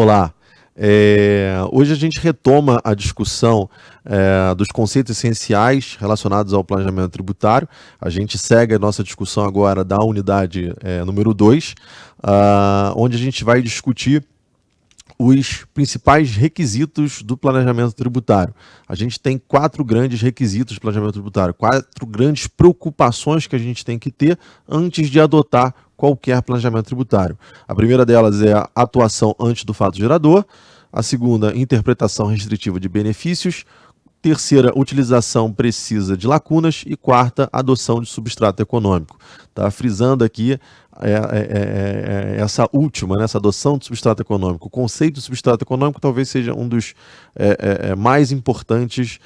Olá. Hoje a gente retoma a discussão dos conceitos essenciais relacionados ao planejamento tributário. A gente segue a nossa discussão agora da unidade número 2, onde a gente vai discutir os principais requisitos do planejamento tributário. A gente tem 4 grandes requisitos do planejamento tributário, 4 grandes preocupações que a gente tem que ter antes de adotar qualquer planejamento tributário. A primeira delas é a atuação antes do fato gerador, a segunda, interpretação restritiva de benefícios, terceira, utilização precisa de lacunas e quarta, adoção de substrato econômico. Tá frisando aqui essa última, né, essa adoção de substrato econômico. O conceito de substrato econômico talvez seja um dos mais importantes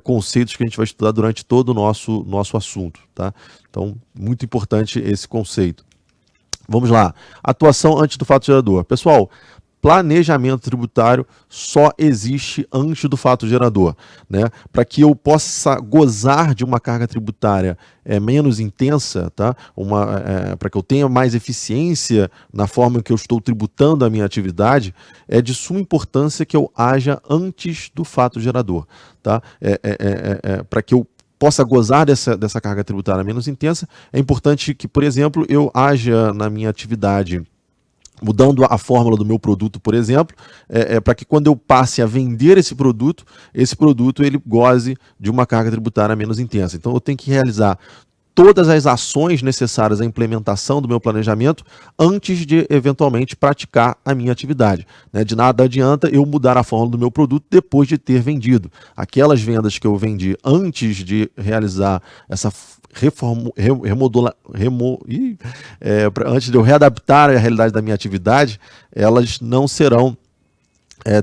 conceitos que a gente vai estudar durante todo o nosso assunto. Tá? Então, muito importante esse conceito. Vamos lá. Atuação antes do fato gerador. Pessoal, planejamento tributário só existe antes do fato gerador, né? Para que eu possa gozar de uma carga tributária menos intensa, tá? Para que eu tenha mais eficiência na forma que eu estou tributando a minha atividade, é de suma importância que eu haja antes do fato gerador, tá? Para que eu possa gozar dessa carga tributária menos intensa, é importante que, por exemplo, eu haja na minha atividade mudando a fórmula do meu produto, por exemplo, para que quando eu passe a vender esse produto ele goze de uma carga tributária menos intensa. Então eu tenho que realizar todas as ações necessárias à implementação do meu planejamento antes de, eventualmente, praticar a minha atividade. Né? De nada adianta eu mudar a fórmula do meu produto depois de ter vendido. Aquelas vendas que eu vendi antes de realizar essa antes de eu readaptar a realidade da minha atividade, elas não serão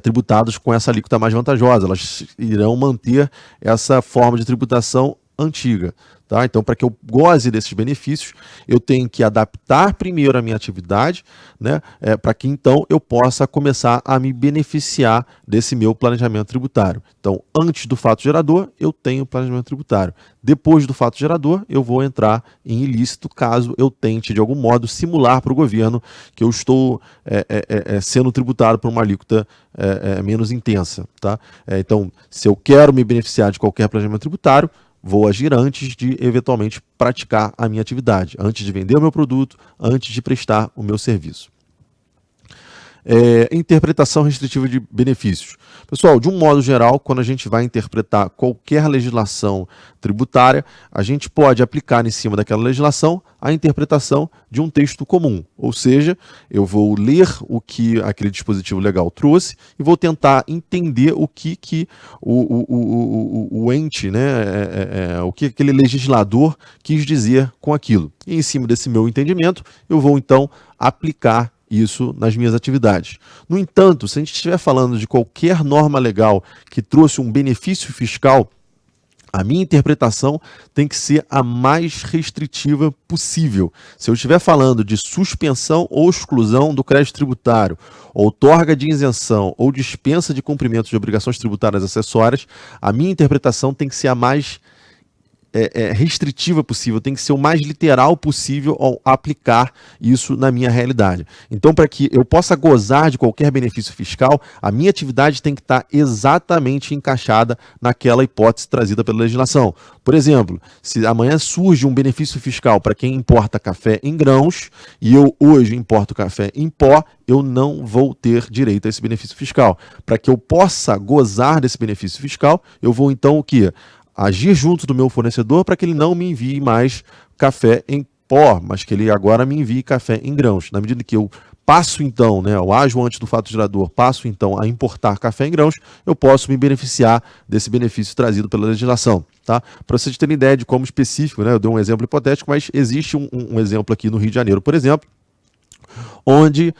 tributadas com essa alíquota mais vantajosa. Elas irão manter essa forma de tributação antiga. Tá? Então, para que eu goze desses benefícios, eu tenho que adaptar primeiro a minha atividade, né? Para que então eu possa começar a me beneficiar desse meu planejamento tributário. Então, antes do fato gerador, eu tenho planejamento tributário. Depois do fato gerador, eu vou entrar em ilícito caso eu tente, de algum modo, simular para o governo que eu estou sendo tributado por uma alíquota menos intensa. Tá? Então, se eu quero me beneficiar de qualquer planejamento tributário, vou agir antes de, eventualmente, praticar a minha atividade, antes de vender o meu produto, antes de prestar o meu serviço. Interpretação restritiva de benefícios. Pessoal, de um modo geral, quando a gente vai interpretar qualquer legislação tributária, a gente pode aplicar em cima daquela legislação a interpretação de um texto comum. Ou seja, eu vou ler o que aquele dispositivo legal trouxe e vou tentar entender o que o ente, né, o que aquele legislador quis dizer com aquilo. E em cima desse meu entendimento, eu vou então aplicar isso nas minhas atividades. No entanto, se a gente estiver falando de qualquer norma legal que trouxe um benefício fiscal, a minha interpretação tem que ser a mais restritiva possível. Se eu estiver falando de suspensão ou exclusão do crédito tributário, outorga de isenção ou dispensa de cumprimento de obrigações tributárias acessórias, a minha interpretação tem que ser a mais restritiva possível, tem que ser o mais literal possível ao aplicar isso na minha realidade. Então, para que eu possa gozar de qualquer benefício fiscal, a minha atividade tem que estar exatamente encaixada naquela hipótese trazida pela legislação. Por exemplo, se amanhã surge um benefício fiscal para quem importa café em grãos e eu hoje importo café em pó, eu não vou ter direito a esse benefício fiscal. Para que eu possa gozar desse benefício fiscal, eu vou então o quê? Agir junto do meu fornecedor para que ele não me envie mais café em pó, mas que ele agora me envie café em grãos. Na medida que eu passo então, né, eu ajo antes do fato gerador, passo então a importar café em grãos, eu posso me beneficiar desse benefício trazido pela legislação. Tá? Para vocês terem ideia de como específico, né, eu dei um exemplo hipotético, mas existe um exemplo aqui no Rio de Janeiro, por exemplo, onde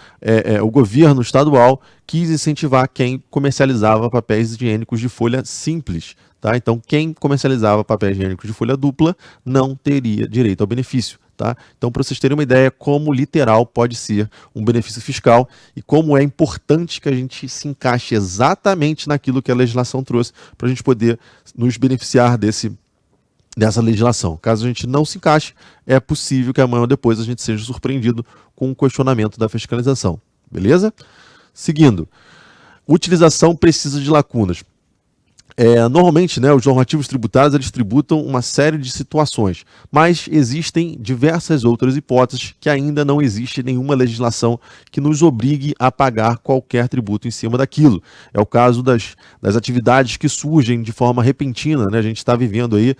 o governo estadual quis incentivar quem comercializava papéis higiênicos de folha simples. Tá? Então, quem comercializava papéis higiênicos de folha dupla não teria direito ao benefício. Tá? Então, para vocês terem uma ideia como literal pode ser um benefício fiscal e como é importante que a gente se encaixe exatamente naquilo que a legislação trouxe para a gente poder nos beneficiar dessa legislação. Caso a gente não se encaixe, é possível que amanhã ou depois a gente seja surpreendido com um questionamento da fiscalização. Beleza? Seguindo, utilização precisa de lacunas. Normalmente, né, os normativos tributários eles tributam uma série de situações, mas existem diversas outras hipóteses que ainda não existe nenhuma legislação que nos obrigue a pagar qualquer tributo em cima daquilo. É o caso das atividades que surgem de forma repentina, né? A gente está vivendo aí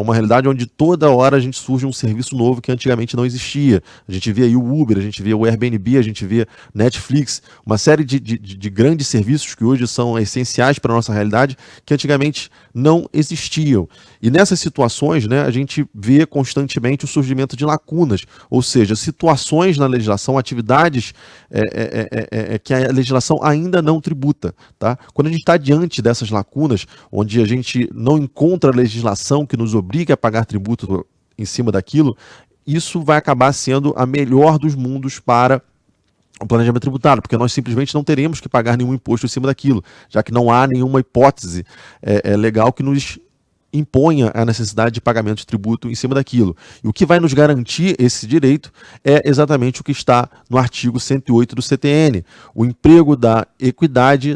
uma realidade onde toda hora a gente surge um serviço novo que antigamente não existia. A gente vê aí o Uber, a gente vê o Airbnb, a gente vê Netflix, uma série de grandes serviços que hoje são essenciais para a nossa realidade que antigamente não existiam. E nessas situações, né, a gente vê constantemente o surgimento de lacunas, ou seja, situações na legislação, atividades que a legislação ainda não tributa. Tá? Quando a gente está diante dessas lacunas, onde a gente não encontra legislação que nos obrigue a pagar tributo em cima daquilo, isso vai acabar sendo a melhor dos mundos para o planejamento tributário, porque nós simplesmente não teremos que pagar nenhum imposto em cima daquilo, já que não há nenhuma hipótese legal que nos imponha a necessidade de pagamento de tributo em cima daquilo. E o que vai nos garantir esse direito é exatamente o que está no artigo 108 do CTN, o emprego da equidade,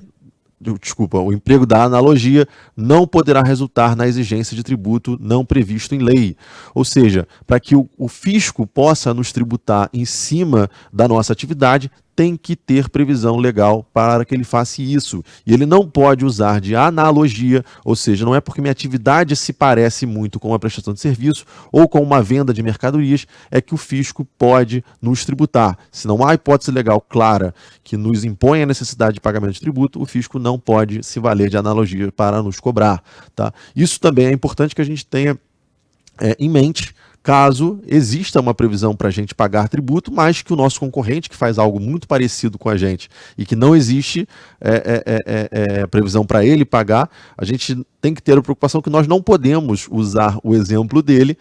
o emprego da analogia não poderá resultar na exigência de tributo não previsto em lei. Ou seja, para que o fisco possa nos tributar em cima da nossa atividade, tem que ter previsão legal para que ele faça isso. E ele não pode usar de analogia, ou seja, não é porque minha atividade se parece muito com uma prestação de serviço ou com uma venda de mercadorias, é que o fisco pode nos tributar. Se não há hipótese legal clara que nos impõe a necessidade de pagamento de tributo, o fisco não pode se valer de analogia para nos cobrar. Tá? Isso também é importante que a gente tenha em mente, caso exista uma previsão para a gente pagar tributo, mas que o nosso concorrente, que faz algo muito parecido com a gente e que não existe previsão para ele pagar, a gente tem que ter a preocupação que nós não podemos usar o exemplo dele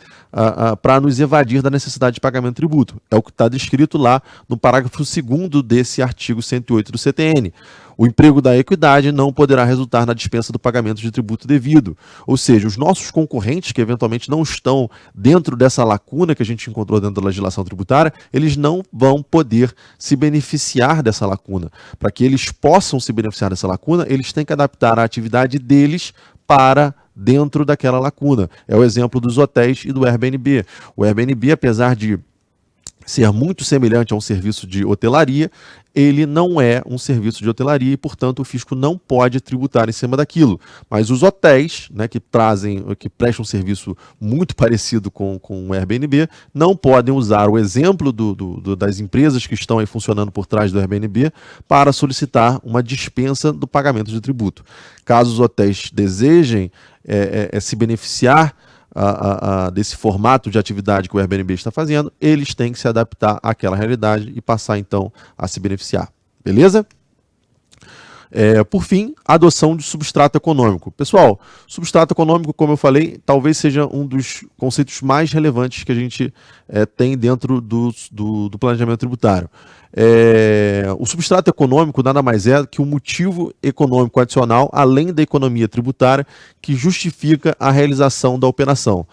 para nos evadir da necessidade de pagamento de tributo. É o que está descrito lá no parágrafo 2º desse artigo 108 do CTN. O emprego da equidade não poderá resultar na dispensa do pagamento de tributo devido. Ou seja, os nossos concorrentes, que eventualmente não estão dentro dessa lacuna que a gente encontrou dentro da legislação tributária, eles não vão poder se beneficiar dessa lacuna. Para que eles possam se beneficiar dessa lacuna, eles têm que adaptar a atividade deles para dentro daquela lacuna. É o exemplo dos hotéis e do Airbnb. O Airbnb, apesar de ser muito semelhante a um serviço de hotelaria, ele não é um serviço de hotelaria e, portanto, o fisco não pode tributar em cima daquilo. Mas os hotéis, né, que prestam um serviço muito parecido com o Airbnb, não podem usar o exemplo das empresas que estão aí funcionando por trás do Airbnb para solicitar uma dispensa do pagamento de tributo. Caso os hotéis desejem se beneficiar desse formato de atividade que o Airbnb está fazendo, eles têm que se adaptar àquela realidade e passar então a se beneficiar. Beleza? Por fim, a adoção de substrato econômico. Pessoal, substrato econômico, como eu falei, talvez seja um dos conceitos mais relevantes que a gente tem dentro do planejamento tributário. O substrato econômico nada mais é que um motivo econômico adicional, além da economia tributária, que justifica a realização da operação.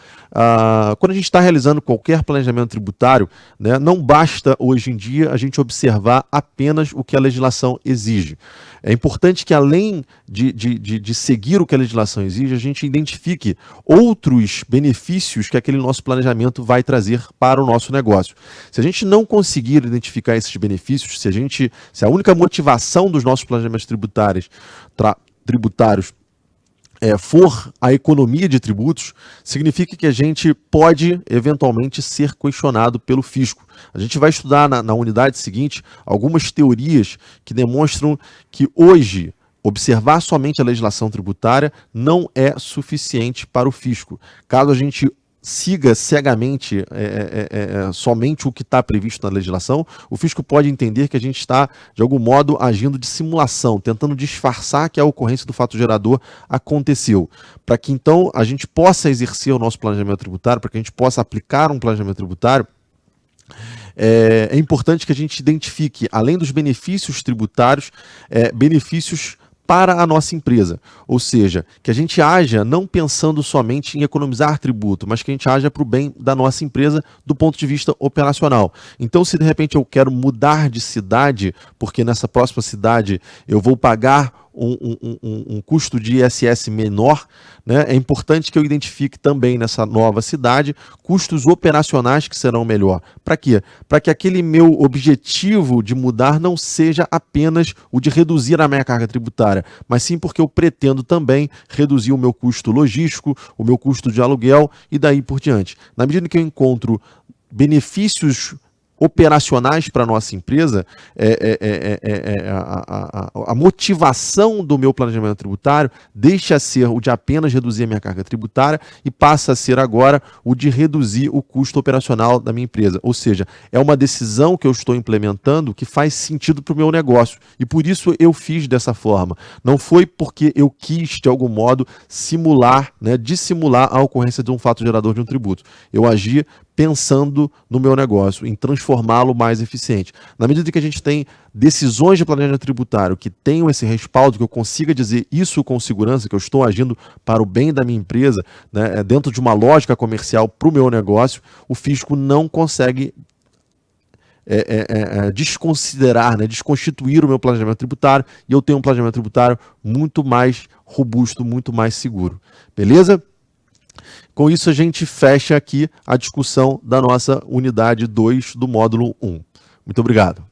Quando a gente está realizando qualquer planejamento tributário, né, não basta hoje em dia a gente observar apenas o que a legislação exige. É importante que, além de seguir o que a legislação exige, a gente identifique outros benefícios que aquele nosso planejamento vai trazer para o nosso negócio. Se a gente não conseguir identificar esses benefícios, se a única motivação dos nossos planejamentos tributários for a economia de tributos, significa que a gente pode eventualmente ser questionado pelo fisco. A gente vai estudar na unidade seguinte algumas teorias que demonstram que hoje observar somente a legislação tributária não é suficiente para o fisco. Caso a gente siga cegamente somente o que está previsto na legislação, o fisco pode entender que a gente está, de algum modo, agindo de simulação, tentando disfarçar que a ocorrência do fato gerador aconteceu. Para que, então, a gente possa exercer o nosso planejamento tributário, para que a gente possa aplicar um planejamento tributário, é importante que a gente identifique, além dos benefícios tributários, benefícios para a nossa empresa. Ou seja, que a gente haja não pensando somente em economizar tributo, mas que a gente haja para o bem da nossa empresa do ponto de vista operacional. Então, se de repente eu quero mudar de cidade, porque nessa próxima cidade eu vou pagar um custo de ISS menor, né? É importante que eu identifique também nessa nova cidade custos operacionais que serão melhor. Para quê? Para que aquele meu objetivo de mudar não seja apenas o de reduzir a minha carga tributária, mas sim porque eu pretendo também reduzir o meu custo logístico, o meu custo de aluguel e daí por diante. Na medida que eu encontro benefícios operacionais para a nossa empresa, a motivação do meu planejamento tributário deixa a ser o de apenas reduzir a minha carga tributária e passa a ser agora o de reduzir o custo operacional da minha empresa. Ou seja, é uma decisão que eu estou implementando que faz sentido para o meu negócio e por isso eu fiz dessa forma. Não foi porque eu quis, de algum modo, simular, né, dissimular a ocorrência de um fato gerador de um tributo. Eu agi pensando no meu negócio, em transformá-lo mais eficiente. Na medida que a gente tem decisões de planejamento tributário que tenham esse respaldo, que eu consiga dizer isso com segurança, que eu estou agindo para o bem da minha empresa, né, dentro de uma lógica comercial para o meu negócio, o fisco não consegue desconsiderar, né, desconstituir o meu planejamento tributário e eu tenho um planejamento tributário muito mais robusto, muito mais seguro. Beleza? Com isso, a gente fecha aqui a discussão da nossa unidade 2 do módulo 1. Muito obrigado.